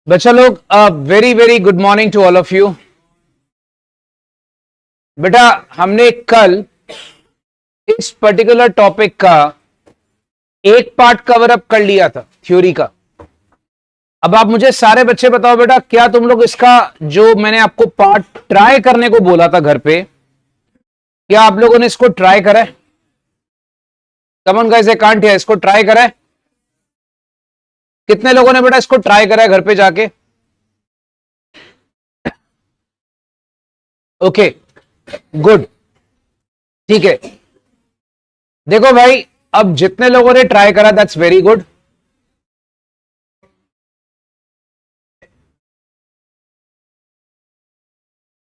बच्चा लोग very very good morning to all of you. बेटा हमने कल इस पर्टिकुलर टॉपिक का एक पार्ट कवर अप कर लिया था थ्योरी का। अब आप मुझे सारे बच्चे बताओ बेटा, क्या तुम लोग इसका जो मैंने आपको पार्ट ट्राई करने को बोला था घर पे, क्या आप लोगों ने इसको ट्राई करा है? कमन गाइस, आई कांट हियर। इसको ट्राई करा है? कितने लोगों ने बेटा इसको ट्राई करा है घर पे जाके? ओके गुड, ठीक है। देखो भाई, अब जितने लोगों ने ट्राई करा दैट्स वेरी गुड।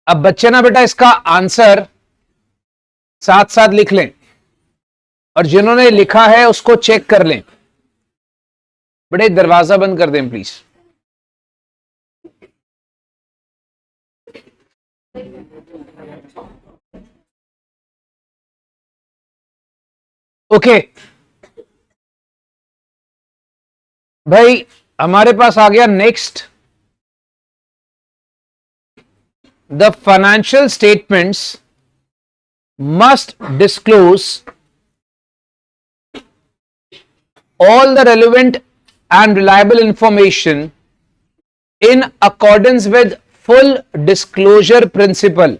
अब बच्चे ना बेटा इसका आंसर साथ साथ लिख लें, और जिन्होंने लिखा है उसको चेक कर लें। बेटे दरवाजा बंद कर दें प्लीज। ओके भाई, हमारे पास आ गया next, the financial statements must disclose all the relevant and reliable information in accordance with full disclosure principle।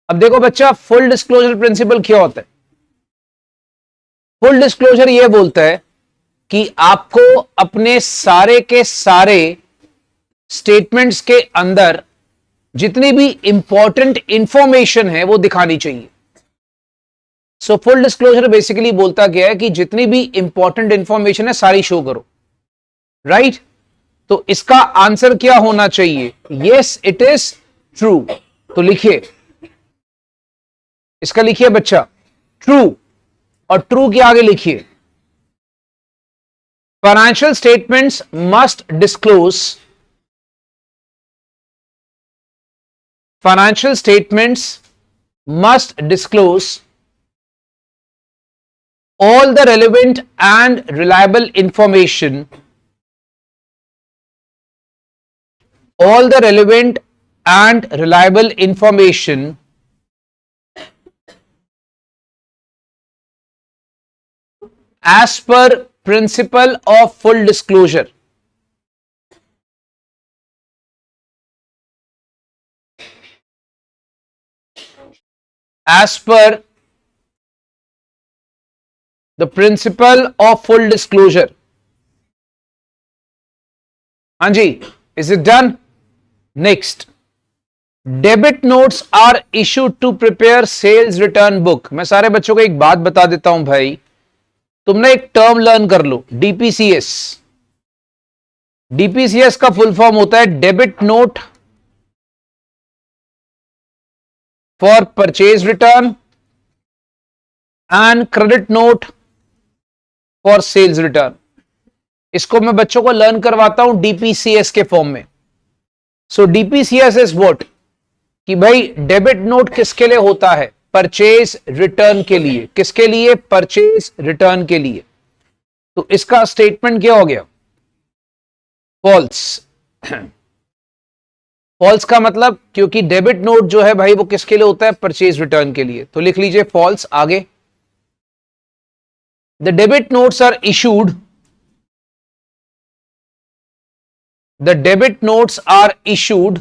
अब देखो बच्चा, फुल डिस्क्लोजर प्रिंसिपल क्या होता है? फुल डिस्क्लोजर यह बोलता है कि आपको अपने सारे के सारे स्टेटमेंट्स के अंदर जितनी भी इंपॉर्टेंट इंफॉर्मेशन है वो दिखानी चाहिए। सो फुल डिस्क्लोजर बेसिकली बोलता क्या है कि जितनी भी इंपॉर्टेंट इंफॉर्मेशन है सारी शो करो, राइट? तो इसका आंसर क्या होना चाहिए? Yes it is true. तो लिखिए, इसका लिखिए बच्चा ट्रू, और ट्रू के आगे लिखिए financial statements must disclose, financial statements must disclose all the relevant and reliable information, all the relevant and reliable information as per principle of full disclosure। as per the principle of full disclosure। हाँ जी, is it done? Next, debit notes are issued to prepare sales return book। मैं सारे बच्चों को एक बात बता देता हूं भाई, तुमने एक टर्म लर्न कर लो, डीपीसीएस। डीपीसीएस का फुल फॉर्म होता है debit note for purchase return and credit note for sales return. इसको मैं बच्चों को लर्न करवाता हूं डीपीसीएस के फॉर्म में। सो डीपीसीएस इज व्हाट, कि भाई डेबिट नोट किसके लिए होता है? परचेज रिटर्न के लिए। किसके लिए? परचेज रिटर्न के लिए। तो इसका स्टेटमेंट क्या हो गया? फॉल्स। फॉल्स का मतलब, क्योंकि डेबिट नोट जो है भाई वो किसके लिए होता है? परचेज रिटर्न के लिए। तो लिख लीजिए फॉल्स। आगे, the debit notes are issued, the debit notes are issued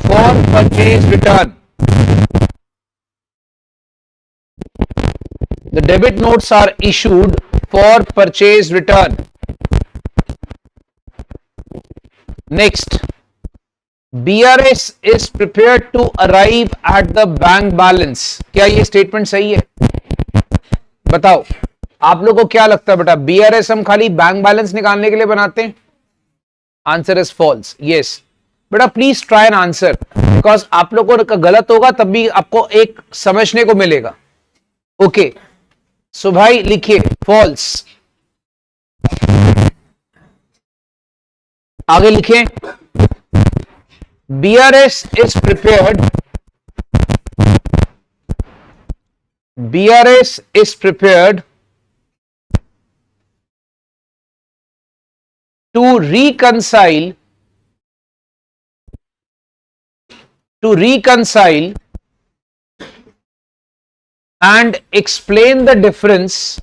for purchase return, the debit notes are issued for purchase return। Next, BRS is prepared to arrive at the bank balance। क्या ये statement सही है? बताओ, आप लोगों को क्या लगता है बेटा? BRS हम खाली बैंक बैलेंस निकालने के लिए बनाते हैं? Answer is false. यस बेटा, please try an answer, because आप लोगों का गलत होगा तब भी आपको एक समझने को मिलेगा। ओके सो भाई लिखिए फॉल्स। आगे लिखें, BRS is prepared, BRS is prepared to reconcile and explain the difference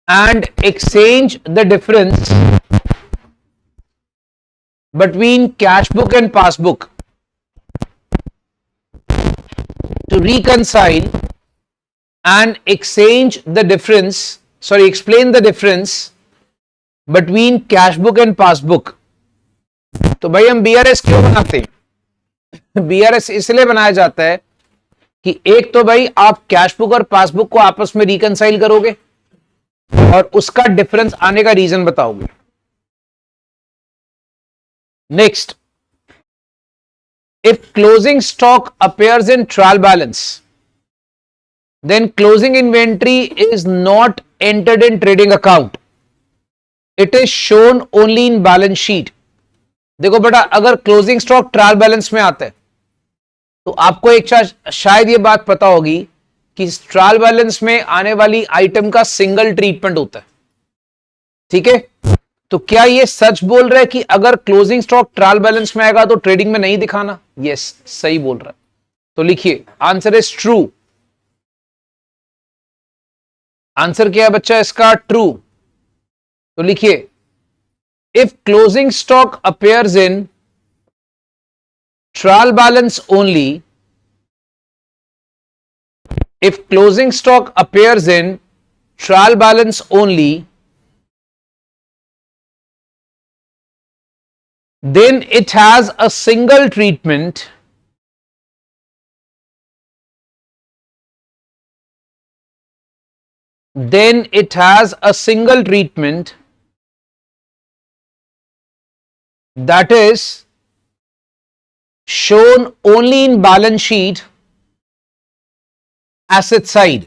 and exchange the difference between cash book and passbook. To reconcile and exchange the difference, explain the difference between cash book and passbook. तो भाई हम BRS क्यों बनाते हैं? BRS इसलिए बनाया जाता है कि एक तो भाई आप कैश बुक और पासबुक को आपस में रिकंसाइल करोगे और उसका डिफरेंस आने का रीजन बताओगे. Next, if closing stock appears in trial balance, then closing inventory is not entered in trading account. It is shown only in balance sheet. देखो बेटा, अगर क्लोजिंग स्टॉक ट्रायल बैलेंस में आता है तो आपको एक शायद ये बात पता होगी कि ट्रायल बैलेंस में आने वाली आइटम का सिंगल ट्रीटमेंट होता है. ठीक है, तो क्या ये सच बोल रहा है कि अगर क्लोजिंग स्टॉक ट्रायल बैलेंस में आएगा तो ट्रेडिंग में नहीं दिखाना? यस, सही बोल रहा है. तो लिखिए, आंसर इज ट्रू. आंसर क्या है बच्चा इसका? ट्रू. तो लिखिए, if closing stock appears in trial balance only, if closing stock appears in trial balance only, then it has a single treatment that is shown only in balance sheet asset side.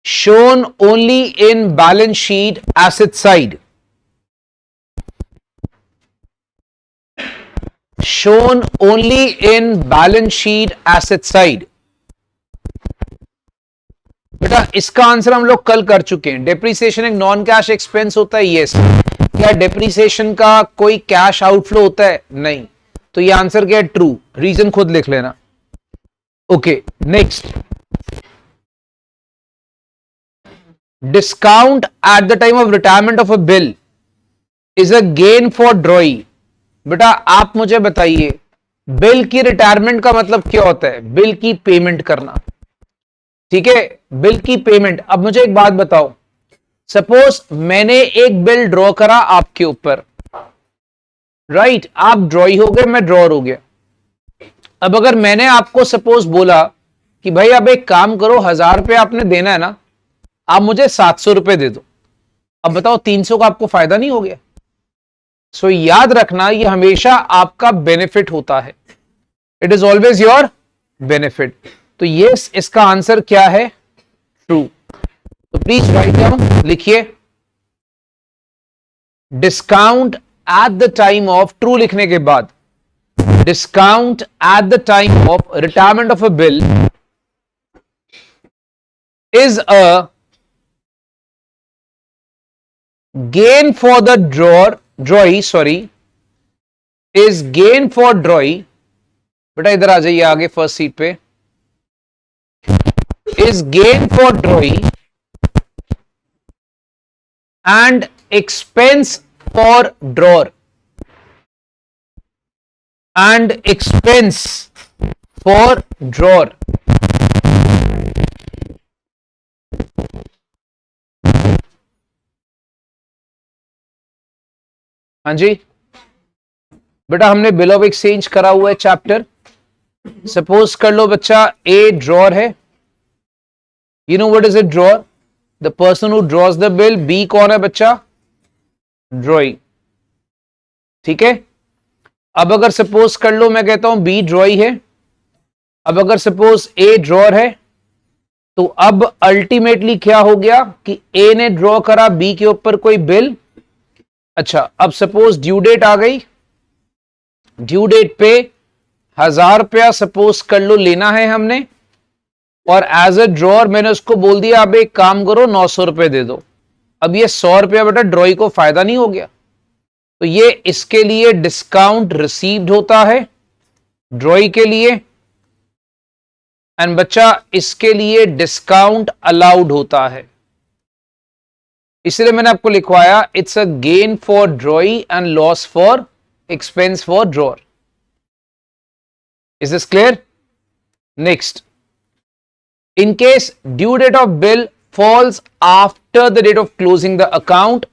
Shown only in balance sheet asset side. Shown only in balance sheet asset side. बेटा इसका answer हम लोग कल कर चुके हैं. Depreciation एक non cash expense होता है. यस. क्या डेप्रिसिएशन का कोई कैश आउटफ्लो होता है? नहीं. तो ये आंसर क्या है? ट्रू. रीजन खुद लिख लेना. Okay, next. Discount at the time of retirement of a bill is a gain for ड्रॉई. बेटा आप मुझे बताइए, बिल की रिटायरमेंट का मतलब क्या होता है? बिल की पेमेंट करना. ठीक है, बिल की पेमेंट. अब मुझे एक बात बताओ, सपोज मैंने एक बिल ड्रॉ करा आपके ऊपर, राइट? आप ड्रॉई हो गए, मैं ड्रॉर हो गया. अब अगर मैंने आपको सपोज बोला कि भाई अब एक काम करो, 1000 रुपये आपने देना है ना, आप मुझे 700 रुपये दे दो. अब बताओ 300 का आपको फायदा नहीं हो गया? सो याद रखना, ये हमेशा आपका बेनिफिट होता है. It is always your benefit. तो यस, इसका आंसर क्या है? ट्रू. तो प्लीज राइट डाउन. लिखिए, discount at the time of, true लिखने के बाद, discount at the time of retirement of a bill is a gain for the drawee, is gain for drawee. बेटा इधर आ जाइए आगे फर्स्ट सीट पे. is gain for drawee and expense for drawer. And expense for drawer. हाँ जी बेटा, हमने bill of exchange करा हुआ है चैप्टर. सपोज कर लो बच्चा, ए ड्रॉर है. You know what is a drawer? The person who draws the bill. B कौन है बच्चा? ड्रॉई. ठीक है. अब अगर सपोज कर लो मैं कहता हूं बी ड्रॉई है. अब अगर सपोज ए ड्रॉर है, तो अब अल्टीमेटली क्या हो गया कि ए ने ड्रॉ करा बी के ऊपर कोई बिल. अच्छा, अब सपोज ड्यू डेट आ गई. ड्यू डेट पे ₹1000 सपोज कर लो लेना है हमने, और एज अ ड्रॉअर मैंने उसको बोल दिया अब एक काम करो ₹900 दे दो। अब ये ₹100 बेटा ड्रॉई को फायदा नहीं हो गया, तो ये इसके लिए डिस्काउंट रिसीव्ड होता है ड्रॉई के लिए, एंड बच्चा इसके लिए डिस्काउंट अलाउड होता है। इसलिए मैंने आपको लिखवाया it's a gain for ड्रॉई and loss for expense for drawer. Is this clear? Next, in case due date of bill falls after the date of closing the account,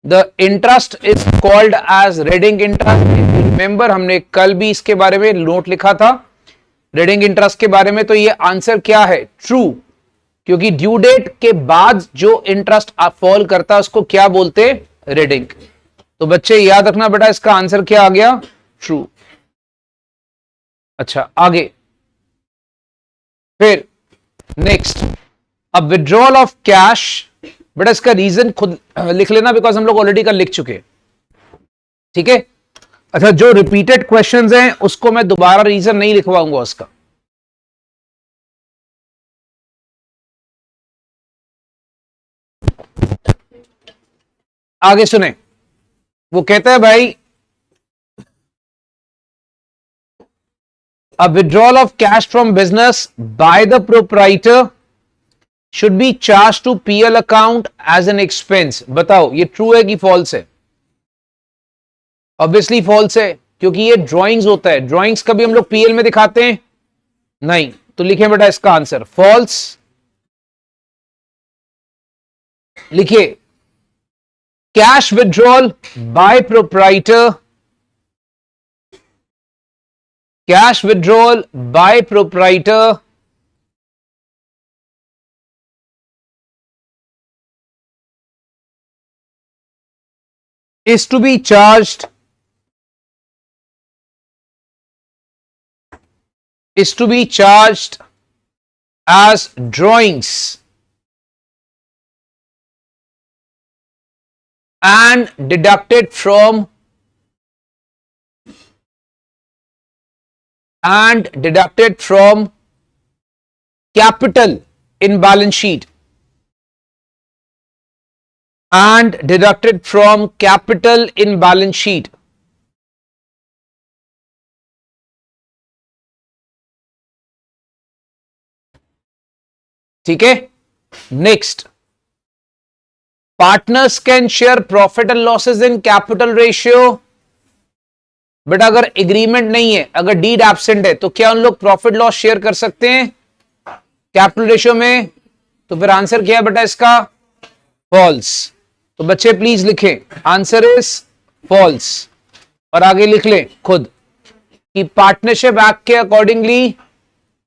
the interest is called as reading interest. Remember हमने कल भी इसके बारे में note लिखा था reading interest के बारे में, तो ये आंसर क्या है? ट्रू, क्योंकि ड्यू डेट के बाद जो इंटरेस्ट फॉल करता है उसको क्या बोलते? रीडिंग। तो बच्चे याद रखना बेटा इसका आंसर क्या आ गया? ट्रू। अच्छा आगे फिर नेक्स्ट, अब विड्रॉल ऑफ कैश, बेटा इसका रीजन खुद लिख लेना बिकॉज हम लोग ऑलरेडी कल लिख चुके हैं, ठीक है? अच्छा, जो रिपीटेड क्वेश्चंस हैं उसको मैं दोबारा रीजन नहीं लिखवाऊंगा उसका। आगे सुने, वो कहता है भाई a withdrawal of cash from business by the proprietor should be charged to PL account as an expense। बताओ ये ट्रू है कि फॉल्स है? ऑब्वियसली फॉल्स है, क्योंकि ये ड्राइंग्स होता है, ड्राइंग्स कभी हम लोग पीएल में दिखाते हैं नहीं, तो लिखें बेटा इसका आंसर फॉल्स। लिखिए cash withdrawal by proprietor, cash withdrawal by proprietor is to be charged as drawings and deducted from capital in balance sheet, and deducted from capital in balance sheet। ठीक है? Next, partners can share profit and losses in capital ratio. बेटा अगर agreement नहीं है, अगर deed absent है, तो क्या उन लोग प्रॉफिट लॉस शेयर कर सकते हैं कैपिटल रेशियो में? तो फिर आंसर क्या है बेटा इसका? फॉल्स। तो बच्चे प्लीज लिखें आंसर इज फॉल्स, और आगे लिख लें खुद कि पार्टनरशिप एक्ट के accordingly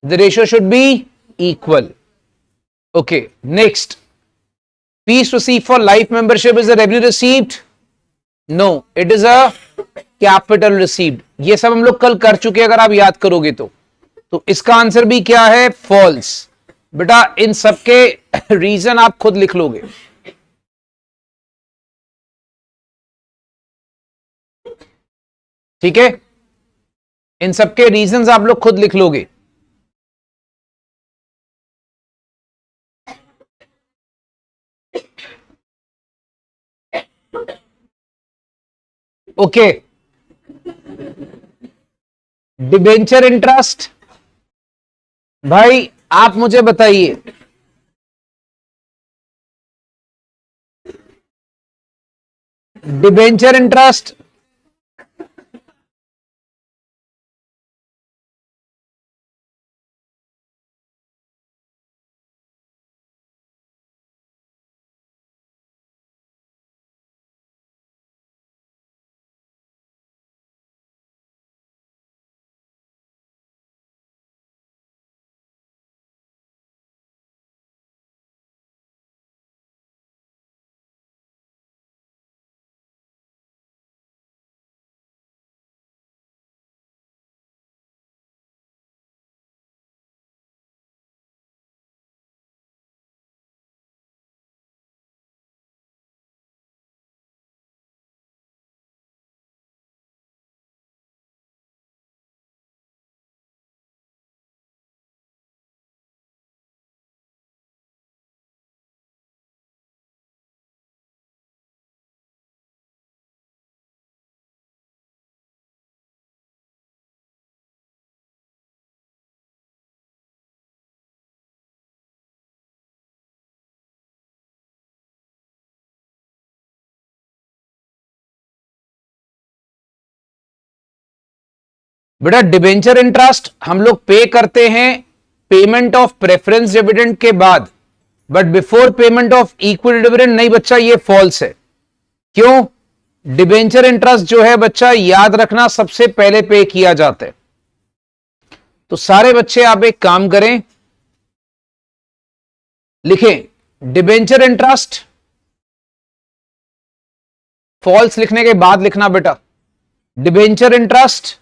the ratio should be equal. Okay next, fees receive for life membership is a revenue received? No, it is a capital received. ये सब हम लोग कल कर चुके हैं अगर आप याद करोगे तो इसका आंसर भी क्या है? फॉल्स। बेटा इन सबके रीजन आप खुद लिख लोगे। ठीक है, इन सबके रीजंस आप लोग खुद लिख लोगे। ओके, डिबेंचर इंटरेस्ट, भाई आप मुझे बताइए डिबेंचर इंटरेस्ट बेटा डिबेंचर इंटरेस्ट हम लोग पे करते हैं पेमेंट ऑफ प्रेफरेंस डिविडेंड के बाद, but before payment of equal dividend नहीं बच्चा, ये फॉल्स है। क्यों? डिबेंचर इंटरेस्ट जो है बच्चा, याद रखना, सबसे पहले पे किया जाता है। तो सारे बच्चे आप एक काम करें, लिखें डिबेंचर इंटरेस्ट, फॉल्स लिखने के बाद लिखना बेटा, debenture interest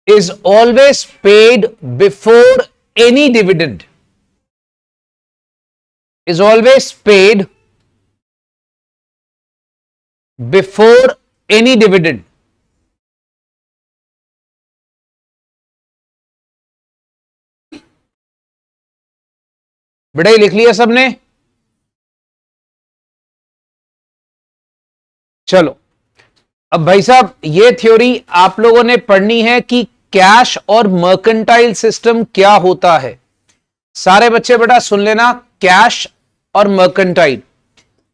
is always paid before any dividend, is always paid before any dividend। बेटा ये लिख लिया सबने? चलो अब भाई साहब ये थ्योरी आप लोगों ने पढ़नी है कि कैश और मर्केंटाइल सिस्टम क्या होता है। सारे बच्चे बेटा सुन लेना, कैश और मर्केंटाइल।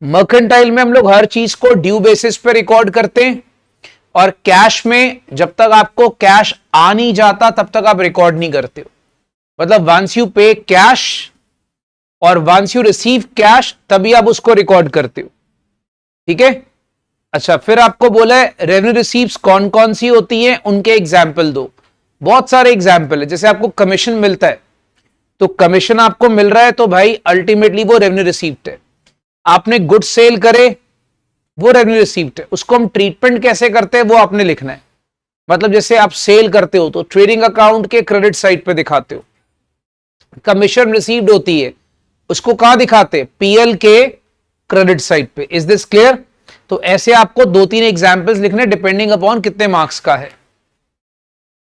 मर्केंटाइल में हम लोग हर चीज को ड्यू बेसिस पे रिकॉर्ड करते हैं, और कैश में जब तक आपको कैश आ नहीं जाता तब तक आप रिकॉर्ड नहीं करते हो। मतलब वंस यू पे कैश और वंस यू रिसीव कैश तभी आप उसको रिकॉर्ड करते हो। ठीक है? अच्छा, फिर आपको बोला है रेवेन्यू रिसीव्स कौन कौन सी होती हैं, उनके एग्जाम्पल दो। बहुत सारे एग्जाम्पल है। जैसे आपको कमीशन मिलता है, तो कमीशन आपको मिल रहा है तो भाई अल्टीमेटली वो रेवेन्यू रिसीव्ड है। आपने गुड सेल करे, वो रेवेन्यू रिसीव्ड है। उसको हम ट्रीटमेंट कैसे करते हैं वो आपने लिखना है। मतलब जैसे आप सेल करते हो तो ट्रेडिंग अकाउंट के क्रेडिट साइड पे दिखाते हो, कमीशन रिसीव्ड होती है उसको कहां दिखाते हैं, पीएल के क्रेडिट साइड पे। Is this clear? तो ऐसे आपको 2-3 एग्जांपल्स लिखने, डिपेंडिंग अपॉन कितने मार्क्स का है।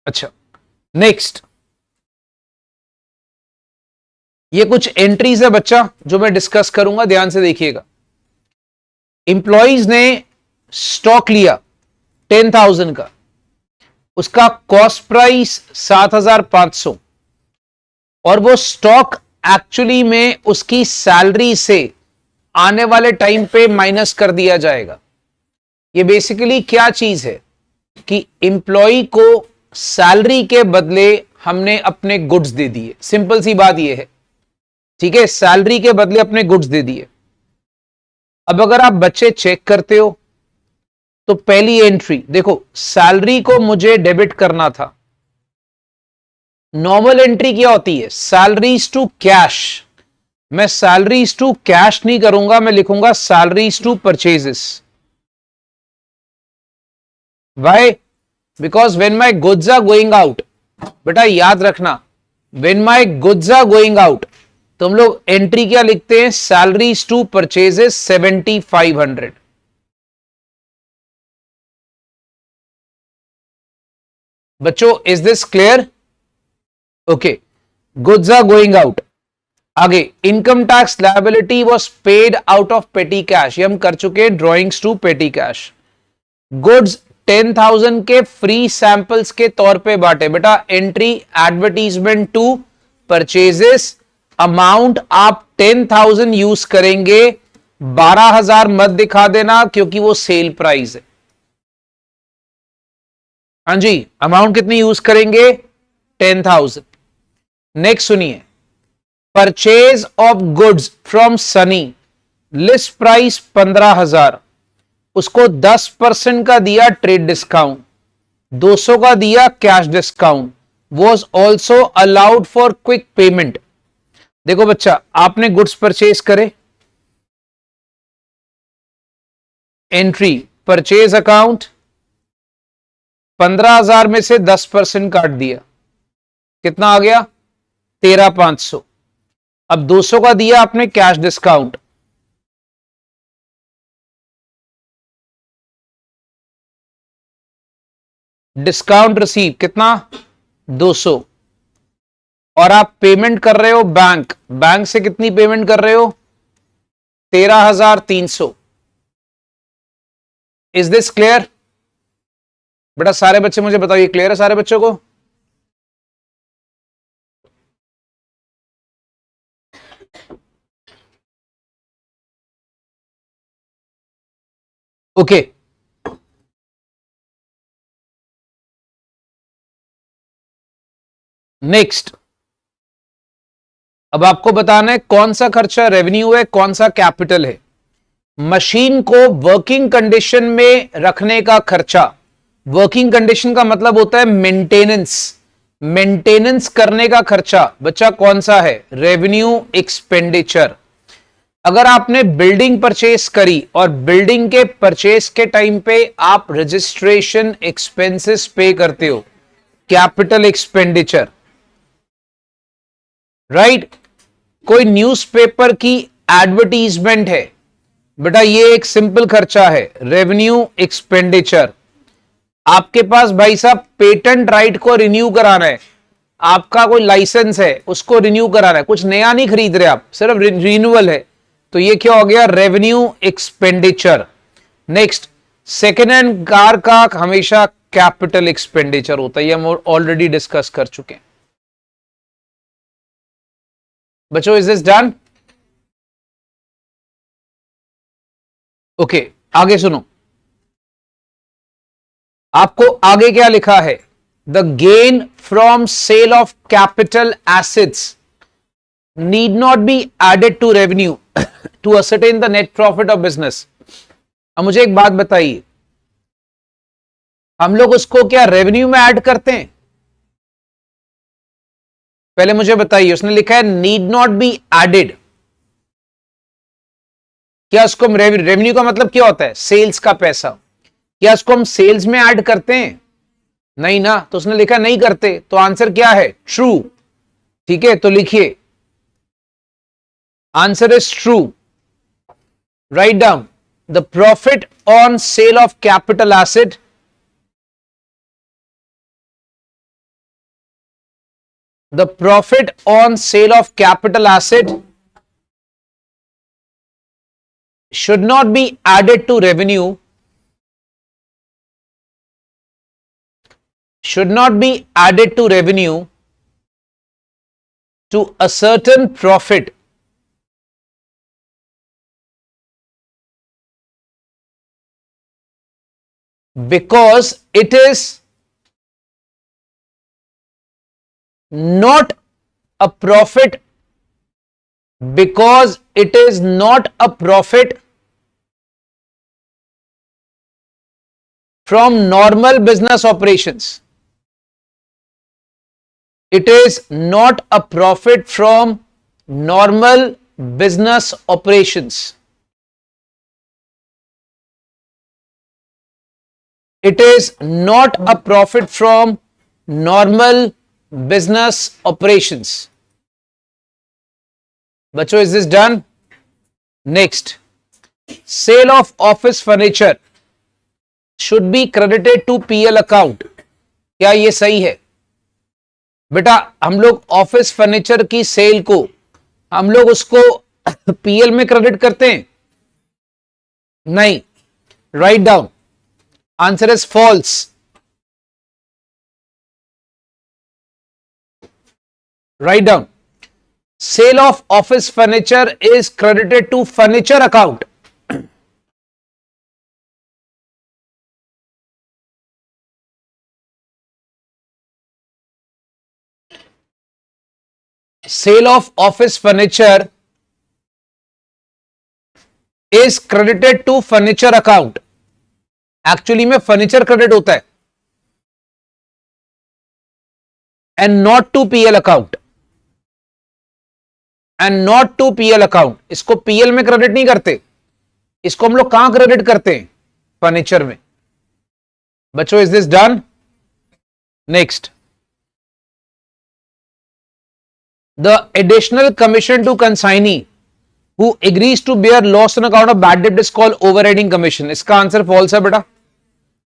अच्छा, नेक्स्ट ये कुछ एंट्रीज है बच्चा जो मैं डिस्कस करूंगा, ध्यान से देखिएगा। इंप्लॉइज ने स्टॉक लिया 10,000 का, उसका कॉस्ट प्राइस 7,500, और वो स्टॉक एक्चुअली में उसकी सैलरी से आने वाले टाइम पे माइनस कर दिया जाएगा। ये बेसिकली क्या चीज है कि इंप्लॉय को सैलरी के बदले हमने अपने गुड्स दे दिए। सिंपल सी बात ये है, ठीक है? सैलरी के बदले अपने गुड्स दे दिए। अब अगर आप बच्चे चेक करते हो तो पहली एंट्री देखो, सैलरी को मुझे डेबिट करना था। नॉर्मल एंट्री क्या होती है, सैलरीज टू कैश। मैं सैलरीज टू कैश नहीं करूंगा, मैं लिखूंगा salaries to purchases. Why? Because when my goods are going out, बेटा याद रखना, when my goods are going out तो हम लोग एंट्री क्या लिखते हैं, सैलरीज टू परचेजेस 7,500। बच्चों is this clear? Okay, goods are going out. आगे, income tax liability was paid out of petty cash, ये हम कर चुके हैं, drawings to petty cash. Goods 10,000 के फ्री सैंपल्स के तौर पे बांटे। बेटा entry advertisement to purchases, amount आप 10,000 यूज करेंगे, 12,000 मत दिखा देना क्योंकि वो सेल प्राइस है। हाँ जी, अमाउंट कितनी यूज करेंगे, 10,000। नेक्स्ट सुनिए, purchase of goods from Sunny, list price 15,000, उसको 10% का दिया ट्रेड डिस्काउंट, 200 का दिया cash discount, was also allowed for quick payment. देखो बच्चा, आपने गुड्स परचेज करे, एंट्री परचेज अकाउंट, 15,000 में से 10% काट दिया, कितना आ गया, 13,500। अब 200 का दिया आपने कैश डिस्काउंट, डिस्काउंट रिसीव कितना, 200, और आप पेमेंट कर रहे हो बैंक, बैंक से कितनी पेमेंट कर रहे हो, 13,300। Is this clear? बेटा सारे बच्चे मुझे बताइए, क्लियर है सारे बच्चों को? ओके नेक्स्ट, अब आपको बताना है कौन सा खर्चा रेवेन्यू है, कौन सा कैपिटल है। मशीन को वर्किंग कंडीशन में रखने का खर्चा, वर्किंग कंडीशन का मतलब होता है मेंटेनेंस, मेंटेनेंस करने का खर्चा बच्चा कौन सा है, रेवेन्यू एक्सपेंडिचर। अगर आपने बिल्डिंग परचेस करी और बिल्डिंग के परचेस के टाइम पे आप रजिस्ट्रेशन एक्सपेंसेस पे करते हो, कैपिटल एक्सपेंडिचर, राइट। कोई न्यूज़पेपर की एडवर्टीजमेंट है बेटा, ये एक सिंपल खर्चा है, रेवेन्यू एक्सपेंडिचर। आपके पास भाई साहब पेटेंट राइट को रिन्यू कराना है, आपका कोई लाइसेंस है उसको रिन्यू कराना है, कुछ नया नहीं खरीद रहे आप, सिर्फ रिन्यूअल है, तो ये क्या हो गया, revenue expenditure. Next, second hand car का हमेशा कैपिटल एक्सपेंडिचर होता है, ये हम ऑलरेडी डिस्कस कर चुके हैं बच्चों। Is this done? ओके आगे सुनो, आपको आगे क्या लिखा है, the gain from sale of capital assets need not be added to revenue to ascertain the net profit of business. अब मुझे एक बात बताइए, हम लोग उसको क्या रेवेन्यू में ऐड करते हैं? पहले मुझे बताइए, उसने लिखा है नीड नॉट बी एडेड, क्या उसको रेवेन्यू का मतलब क्या होता है, सेल्स का पैसा, क्या इसको हम सेल्स में ऐड करते हैं? नहीं ना, तो उसने लिखा नहीं करते, तो आंसर क्या है, ट्रू। ठीक है, तो लिखिए answer is true. Write down, the profit on sale of capital asset the profit on sale of capital asset should not be added to revenue, should not be added to revenue to a certain profit because it is not a profit, because it is not a profit from normal business operations. It is not a profit from normal business operations. It is not a profit from normal business operations. बच्चों, is this done? Next, sale of office furniture should be credited to PL account. क्या ये सही है? बेटा हम लोग office furniture की cell को हम लोग उसको PL में क्रेडिट करते हैं? नहीं। Write down, answer is false. Write down, sale of office furniture is credited to furniture account. Sale of office furniture is credited to furniture account. Actually में फर्नीचर क्रेडिट होता है and not to PL account. And not to PL account. इसको PL में credit नहीं करते, इसको हम लोग कहां क्रेडिट करते हैं, फर्नीचर में। बच्चों, is this done? Next, the additional commission to consignee who agrees to bear loss on account of bad debt is called overriding commission. इसका आंसर फॉल्स है बेटा,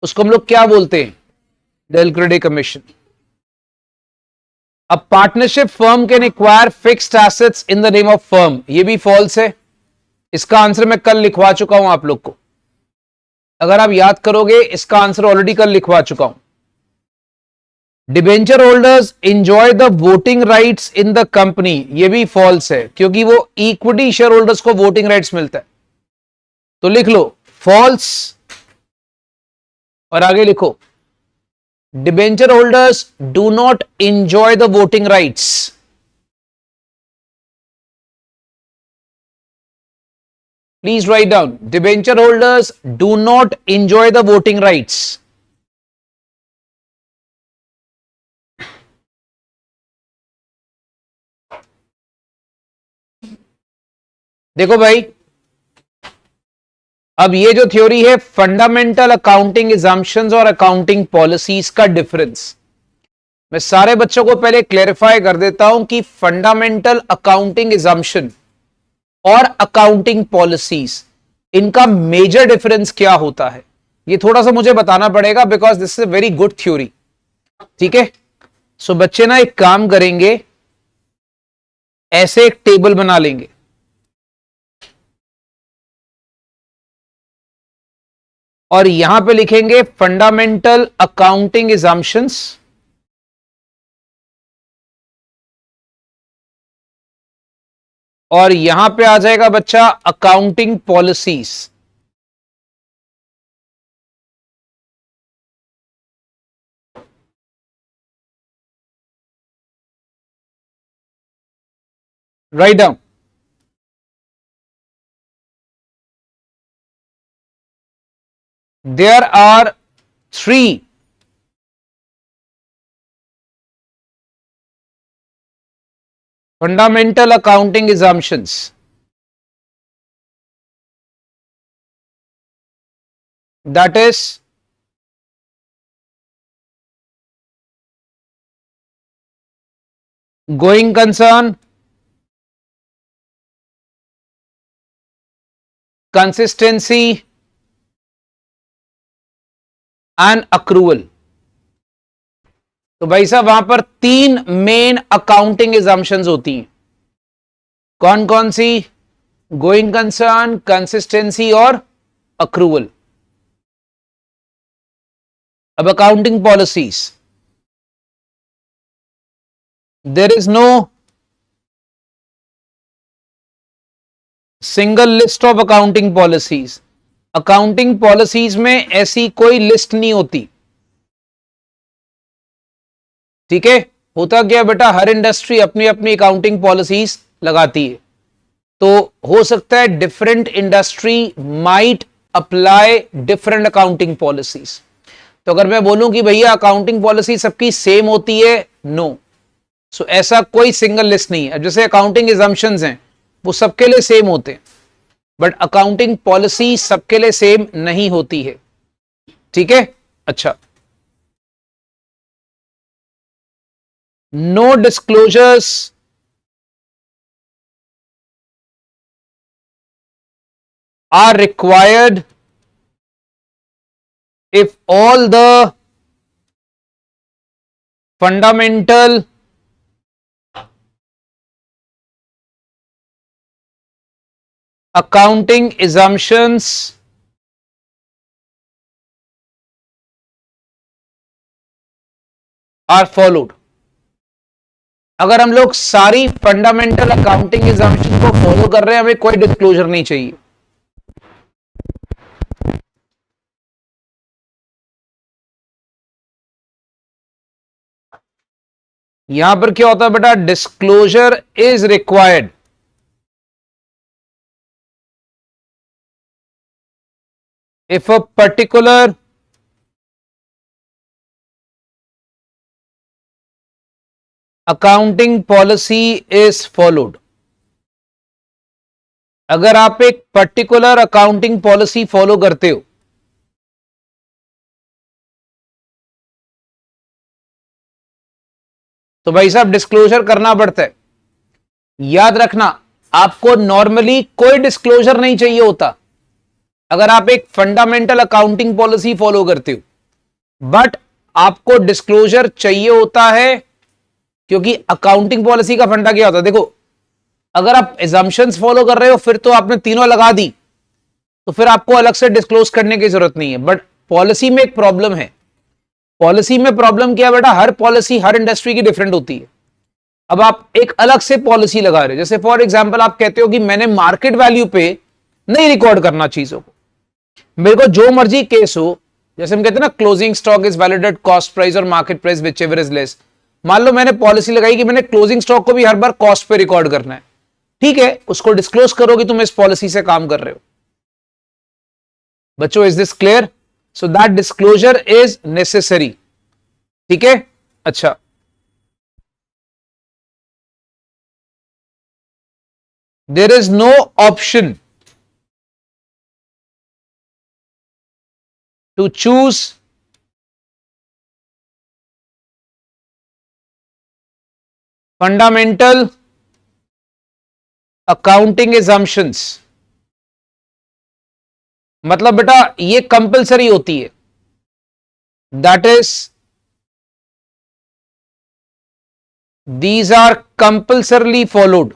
उसको हम लोग क्या बोलते हैं, del credit commission. A partnership firm can acquire fixed assets in the name of firm. ये भी फॉल्स है, इसका आंसर मैं कल लिखवा चुका हूं आप लोग को, अगर आप याद करोगे इसका आंसर ऑलरेडी कल लिखवा चुका हूं। Debenture holders enjoy the voting rights in the company, ये भी फॉल्स है क्योंकि वो इक्विटी शेयर होल्डर्स को वोटिंग राइट्स मिलता है, तो लिख लो फॉल्स और आगे लिखो, debenture holders do not enjoy the voting rights. Please write down, debenture holders do not enjoy the voting rights. देखो भाई, अब ये जो थ्योरी है फंडामेंटल अकाउंटिंग एजम्पशंस और अकाउंटिंग पॉलिसीज का डिफरेंस, मैं सारे बच्चों को पहले क्लेरिफाई कर देता हूं कि फंडामेंटल अकाउंटिंग एजम्पशन और अकाउंटिंग पॉलिसीज, इनका मेजर डिफरेंस क्या होता है, ये थोड़ा सा मुझे बताना पड़ेगा because this is a very good theory. ठीक है, सो बच्चे ना एक काम करेंगे, ऐसे एक टेबल बना लेंगे, और यहां पे लिखेंगे फंडामेंटल अकाउंटिंग एजम्पशंस और यहां पे आ जाएगा बच्चा accounting policies. Write down, there are three fundamental accounting assumptions. That is going concern, consistency and accrual. तो भाई साहब वहां पर तीन मेन अकाउंटिंग एजम्पशंस होती हैं, कौन कौन सी? गोइंग कंसर्न, कंसिस्टेंसी और अक्रूवल। अब accounting policies, there is no single list of accounting policies. Accounting policies में ऐसी कोई लिस्ट नहीं होती। ठीक है, होता क्या बेटा, हर इंडस्ट्री अपनी अपनी अकाउंटिंग पॉलिसीज लगाती है, तो हो सकता है different industry might apply different accounting policies. तो अगर मैं बोलूं कि भैया अकाउंटिंग पॉलिसी सबकी सेम होती है, नो, सो ऐसा कोई सिंगल लिस्ट नहीं है। जैसे अकाउंटिंग एजम्पशंस हैं वो सबके लिए सेम होते हैं, बट अकाउंटिंग पॉलिसी सबके लिए सेम नहीं होती है। ठीक है, अच्छा, no disclosures are required if all the fundamental accounting assumptions are followed। अगर हम लोग सारी फंडामेंटल अकाउंटिंग assumptions को फॉलो कर रहे हैं, हमें कोई डिस्क्लोजर नहीं चाहिए। यहां पर क्या होता है बेटा, disclosure is required if a particular accounting policy is followed। अगर आप एक पर्टिकुलर अकाउंटिंग पॉलिसी फॉलो करते हो, तो भाई साहब डिस्क्लोजर करना पड़ता है। याद रखना, आपको नॉर्मली कोई डिस्क्लोजर नहीं चाहिए होता अगर आप एक फंडामेंटल अकाउंटिंग पॉलिसी फॉलो करते हो, बट आपको डिस्क्लोजर चाहिए होता है, क्योंकि अकाउंटिंग पॉलिसी का फंडा क्या होता है, देखो अगर आप एजम्पशंस फॉलो कर रहे हो फिर तो आपने तीनों लगा दी, तो फिर आपको अलग से डिस्क्लोज करने की जरूरत नहीं है। बट पॉलिसी में एक प्रॉब्लम है। पॉलिसी में प्रॉब्लम क्या है बेटा, हर पॉलिसी हर इंडस्ट्री की डिफरेंट होती है। अब आप एक अलग से पॉलिसी लगा रहे हो, जैसे फॉर एग्जांपल आप कहते हो कि मैंने मार्केट वैल्यू पे नहीं रिकॉर्ड करना चीजों को, मेरे को जो मर्जी केस हो जैसे हम कहते हैं ना, closing stock is valid at cost price और market price whichever is less. मान लो मैंने पॉलिसी लगाई कि मैंने क्लोजिंग स्टॉक को भी हर बार कॉस्ट पे रिकॉर्ड करना है, ठीक है, उसको डिस्क्लोज करो कि तुम इस पॉलिसी से काम कर रहे हो। बच्चों, is this clear? So that disclosure is necessary, ठीक है। अच्छा, there is no option to choose fundamental accounting assumptions. मतलब बेटा ये कंपलसरी होती है, that is these are compulsorily followed.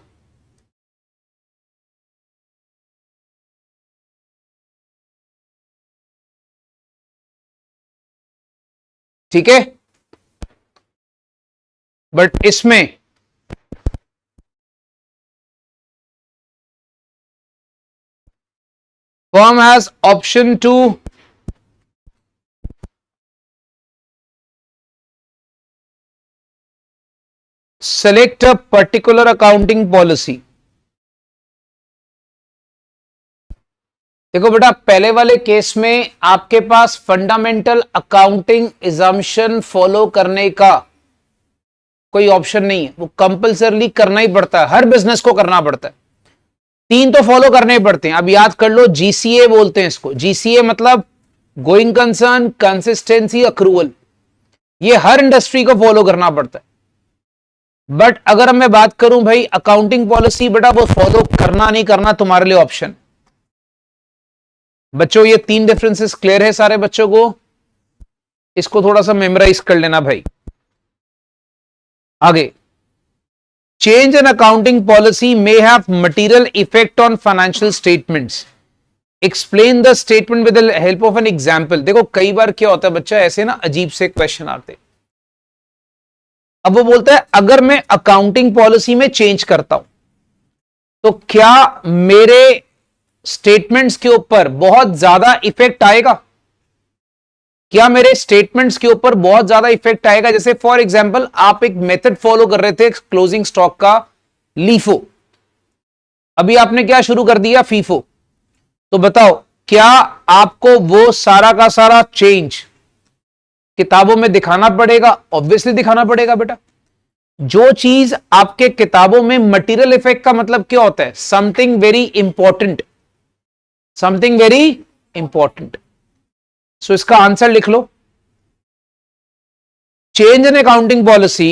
ठीक है, बट इसमें firm has option to select a particular accounting policy। देखो बेटा, पहले वाले केस में आपके पास फंडामेंटल अकाउंटिंग एजम्पशन फॉलो करने का कोई ऑप्शन नहीं है, वो कंपल्सरली करना ही पड़ता है, हर बिजनेस को करना पड़ता है। तीन तो फॉलो करने ही पड़ते हैं। अब याद कर लो, जीसीए बोलते हैं इसको। जीसीए मतलब गोइंग कंसर्न, कंसिस्टेंसी, अक्रूवल। ये हर इंडस्ट्री को फॉलो करना पड़ता है। बट अगर मैं बात करूं भाई अकाउंटिंग पॉलिसी, बेटा वो फॉलो करना नहीं करना तुम्हारे लिए ऑप्शन। बच्चों ये तीन डिफरेंसेस क्लियर है सारे बच्चों को? इसको थोड़ा सा मेमोराइज कर लेना भाई। आगे, change in accounting policy may have material effect on financial statements. Explain the statement with the help of an example. देखो कई बार क्या होता है बच्चा, ऐसे ना अजीब से क्वेश्चन आते। अब वो बोलता है अगर मैं अकाउंटिंग पॉलिसी में चेंज करता हूं तो क्या मेरे स्टेटमेंट्स के ऊपर बहुत ज्यादा इफेक्ट आएगा? क्या मेरे स्टेटमेंट्स के ऊपर बहुत ज्यादा इफेक्ट आएगा? जैसे फॉर एग्जांपल आप एक मेथड फॉलो कर रहे थे क्लोजिंग स्टॉक का, लीफो। अभी आपने क्या शुरू कर दिया? फीफो। तो बताओ क्या आपको वो सारा का सारा चेंज किताबों में दिखाना पड़ेगा? ऑब्वियसली दिखाना पड़ेगा बेटा। जो चीज आपके किताबों में मटेरियल इफेक्ट का मतलब क्या होता है? Something very important, something very important. So इसका आंसर लिख लो। Change in accounting policy,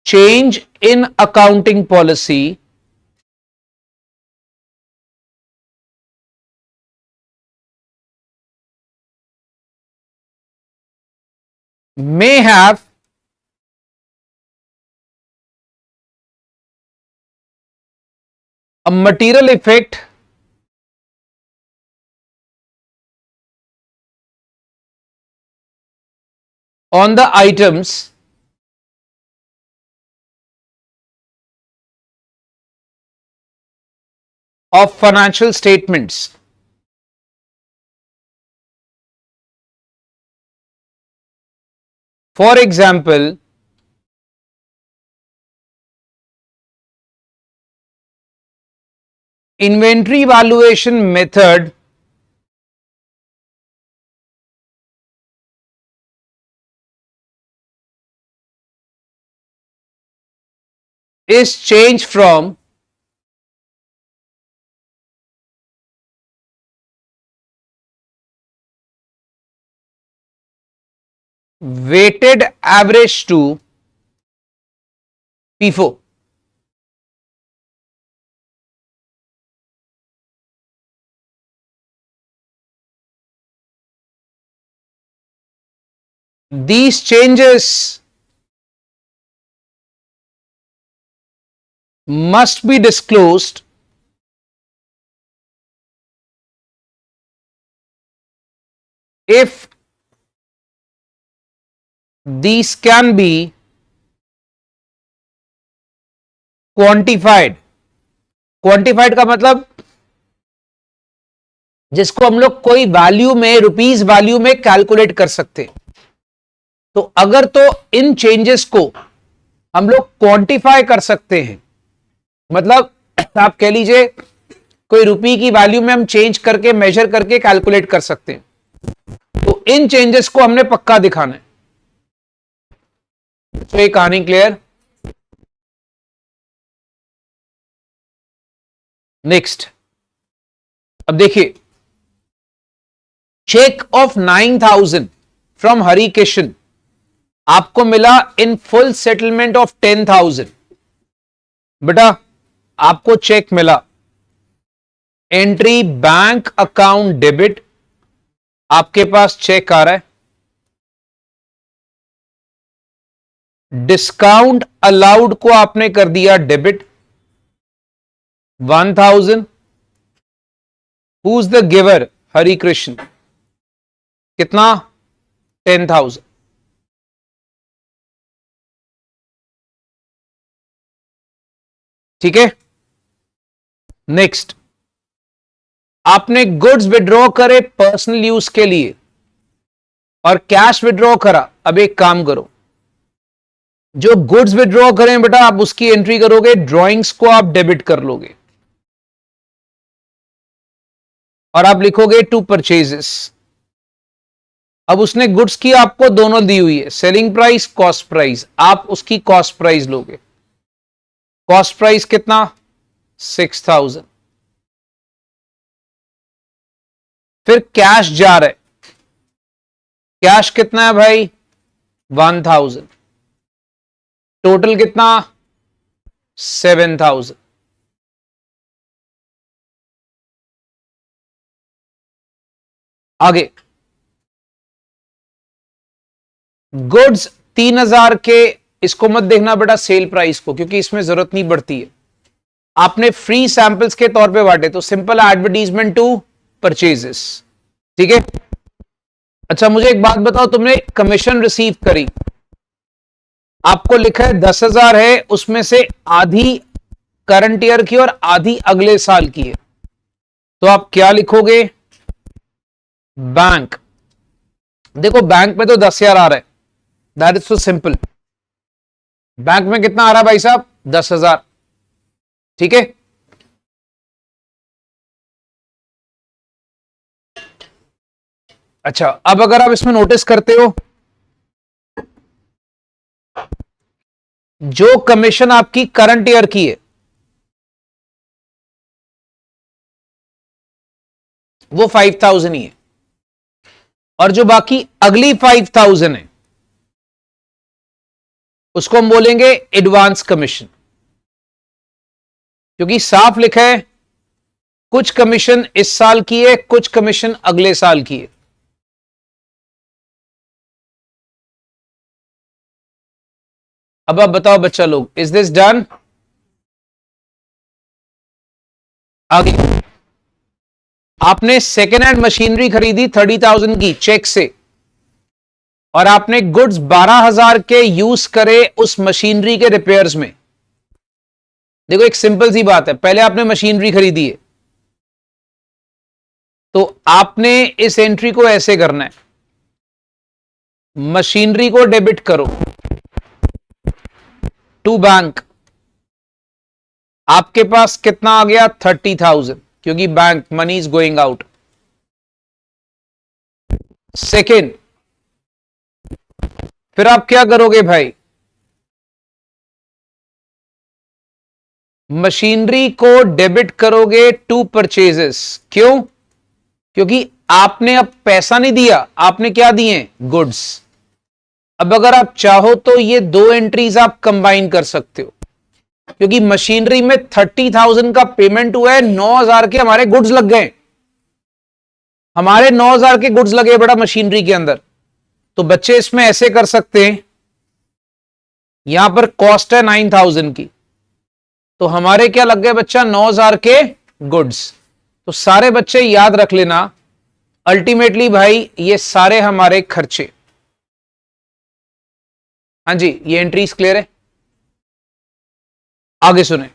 change in accounting policy may have a material effect on the items of financial statements. For example, inventory valuation method is changed from weighted average to FIFO. These changes must be disclosed if these can be quantified। Quantified का मतलब जिसको हम लोग कोई value में, rupees value में calculate कर सकते हैं। तो अगर तो इन चेंजेस को हम लोग क्वांटिफाई कर सकते हैं, मतलब आप कह लीजिए कोई रुपी की वैल्यू में हम चेंज करके, मेजर करके कैलकुलेट कर सकते हैं, तो इन चेंजेस को हमने पक्का दिखाना है। तो ये कहानी क्लियर। नेक्स्ट, अब देखिए, चेक ऑफ 9,000 फ्रॉम हरिकिशन आपको मिला इन फुल सेटलमेंट ऑफ 10,000। बेटा आपको चेक मिला, एंट्री बैंक अकाउंट डेबिट, आपके पास चेक आ रहा है, डिस्काउंट अलाउड को आपने कर दिया debit 1,000। Who is the giver? Hari Krishna. कितना? 10,000। ठीक है। नेक्स्ट, आपने गुड्स विड्रॉ करे पर्सनल यूज के लिए और कैश विड्रॉ करा। अब एक काम करो, जो गुड्स विड्रॉ करें बेटा आप उसकी एंट्री करोगे, ड्रॉइंग्स को आप डेबिट कर लोगे और आप लिखोगे टू परचेजेस। अब उसने गुड्स की आपको दोनों दी हुई है, सेलिंग प्राइस, कॉस्ट प्राइस, आप उसकी कॉस्ट प्राइस लोगे। कॉस्ट प्राइस कितना? 6,000। फिर कैश जा रहा है, कैश कितना है भाई? 1,000। टोटल कितना? 7,000। आगे, गुड्स 3,000 के, इसको मत देखना बेटा सेल प्राइस को, क्योंकि इसमें जरूरत नहीं पड़ती है। आपने फ्री सैंपल्स के तौर पे बांटे, तो सिंपल एडवर्टीजमेंट टू परचेजेस। ठीक है। अच्छा मुझे एक बात बताओ, तुमने कमीशन रिसीव करी, आपको लिखा है 10,000 है, उसमें से आधी करंट ईयर की और आधी अगले साल की है, तो आप क्या लिखोगे? बैंक। देखो बैंक में तो 10,000 आ रहा है, that is so simple. Bank में कितना आ रहा है भाई साहब? 10,000। ठीक है। अच्छा अब अगर आप इसमें नोटिस करते हो, जो कमीशन आपकी करंट ईयर की है वो 5,000 ही है, और जो बाकी अगली 5,000 है उसको हम बोलेंगे एडवांस कमीशन, क्योंकि साफ लिखा है कुछ कमीशन इस साल की है, कुछ कमीशन अगले साल की है। अब आप बताओ बच्चा लोग, इज दिस डन? आगे, आपने सेकेंड हैंड मशीनरी खरीदी 30,000 की चेक से, और आपने गुड्स 12,000 के यूज करे उस मशीनरी के रिपेयर्स में। देखो एक सिंपल सी बात है, पहले आपने मशीनरी खरीदी है, तो आपने इस एंट्री को ऐसे करना है, मशीनरी को डेबिट करो टू बैंक। आपके पास कितना आ गया? 30,000, क्योंकि bank money is going out. Second, फिर आप क्या करोगे भाई? मशीनरी को डेबिट करोगे टू परचेजेस। क्यों? क्योंकि आपने अब पैसा नहीं दिया, आपने क्या दिए? गुड्स। अब अगर आप चाहो तो ये दो एंट्रीज आप कंबाइन कर सकते हो, क्योंकि मशीनरी में 30,000 का पेमेंट हुआ है, 9,000 के हमारे गुड्स लग गए, हमारे 9,000 के गुड्स लगे बड़ा मशीनरी के अंदर। तो बच्चे इसमें ऐसे कर सकते हैं, यहां पर कॉस्ट है 9,000 की, तो हमारे क्या लग गए बच्चा? 9,000 के गुड्स। तो सारे बच्चे याद रख लेना, अल्टीमेटली भाई ये सारे हमारे खर्चे। हाँ जी, ये एंट्रीज क्लियर है? आगे सुने,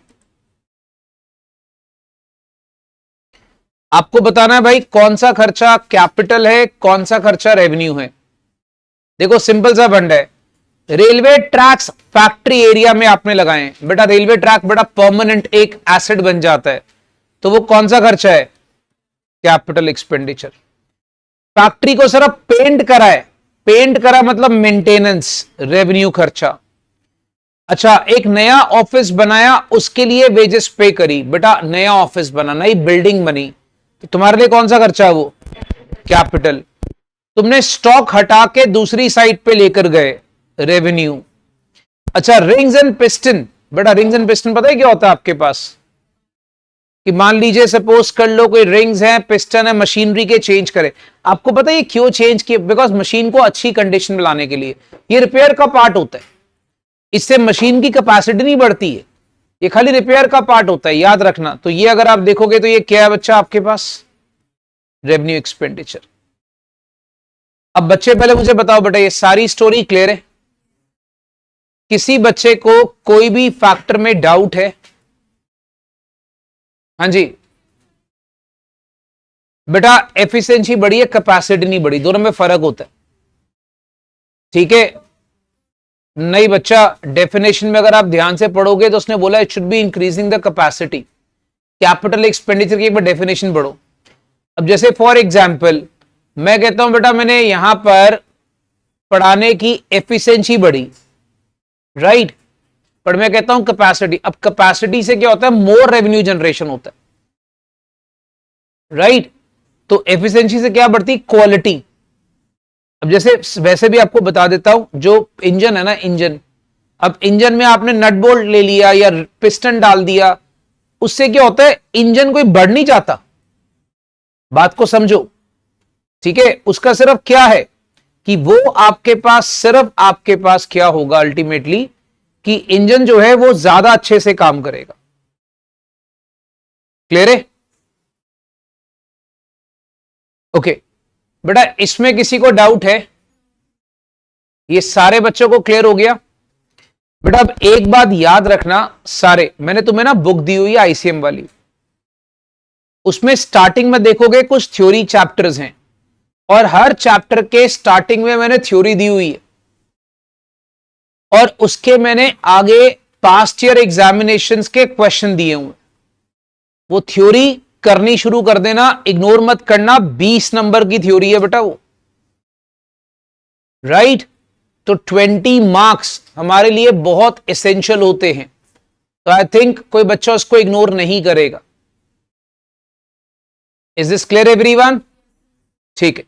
आपको बताना है भाई कौन सा खर्चा कैपिटल है, कौन सा खर्चा रेवेन्यू है। देखो सिंपल सा फंड है, रेलवे ट्रैक्स फैक्ट्री एरिया में आपने लगाए हैं बेटा, रेलवे ट्रैक बेटा परमानेंट एक एसेट बन जाता है, तो वो कौन सा खर्चा है, कैपिटल एक्सपेंडिचर। फैक्ट्री को सिर्फ पेंट करा है, पेंट करा मतलब मेंटेनेंस, रेवेन्यू खर्चा। अच्छा एक नया ऑफिस बनाया, उसके लिए वेजेस पे करी, बेटा नया ऑफिस बना, नई बिल्डिंग बनी, तो तुम्हारे लिए कौन सा खर्चा है वो, कैपिटल। तुमने स्टॉक हटा के दूसरी साइड पे लेकर गए, रेवेन्यू। अच्छा रिंग्स एंड पिस्टन, बेटा रिंग्स एंड पिस्टन पता है क्या होता है आपके पास, कि मान लीजिए सपोज कर लो कोई रिंग्स हैं, पिस्टन है, मशीनरी के चेंज करे। आपको पता है ये क्यों चेंज किए, बिकॉज मशीन को अच्छी कंडीशन में लाने के लिए, ये रिपेयर का पार्ट होता है, इससे मशीन की कैपेसिटी नहीं बढ़ती है, ये खाली रिपेयर का पार्ट होता है, याद रखना। तो ये अगर आप देखोगे तो ये क्या है बच्चा आपके पास, रेवेन्यू एक्सपेंडिचर। अब बच्चे पहले मुझे बताओ बेटा, ये सारी स्टोरी क्लियर है, किसी बच्चे को कोई भी फैक्टर में डाउट है, हाँ जी बेटा एफिशिएंसी बढ़ी है, कैपेसिटी नहीं बढ़ी, दोनों में फर्क होता है, ठीक है। नहीं बच्चा डेफिनेशन में अगर आप ध्यान से पढ़ोगे तो उसने बोला it should be increasing the capacity, capital expenditure की एक बार डेफिनेशन पढ़ो। अब जैसे फॉर एग्जांपल मैं कहता हूं बेटा मैंने यहां पर पढ़ाने की एफिशिएंसी बढ़ी, राइट, पर मैं कहता हूं कैपेसिटी, अब कैपेसिटी से क्या होता है, मोर रेवेन्यू जनरेशन होता है, राइट। तो एफिशिएंसी से क्या बढ़ती, क्वालिटी। अब जैसे वैसे भी आपको बता देता हूं, जो इंजन है ना इंजन, अब इंजन में आपने नट बोल्ट ले लिया या पिस्टन डाल दिया, उससे क्या होता है, इंजन कोई बढ़ नहीं जाता, बात को समझो, ठीक है। उसका सिर्फ क्या है कि वो आपके पास, सिर्फ आपके पास क्या होगा अल्टीमेटली, कि इंजन जो है वो ज्यादा अच्छे से काम करेगा। क्लियर है, ओके बेटा इसमें किसी को डाउट है, ये सारे बच्चों को क्लियर हो गया बेटा। अब एक बात याद रखना, सारे मैंने तुम्हें ना बुक दी हुई है आईसीएम वाली, उसमें स्टार्टिंग में देखोगे कुछ थ्योरी चैप्टर्स हैं, और हर चैप्टर के स्टार्टिंग में मैंने थ्योरी दी हुई है, और उसके मैंने आगे पास्ट ईयर एग्जामिनेशंस के क्वेश्चन दिए हुए, वो थ्योरी करनी शुरू कर देना, इग्नोर मत करना, 20 नंबर की थ्योरी है बेटा वो, राइट। तो 20 मार्क्स हमारे लिए बहुत एसेंशियल होते हैं, तो आई थिंक कोई बच्चा उसको इग्नोर नहीं करेगा। इज दिस क्लियर एवरीवन, ठीक है।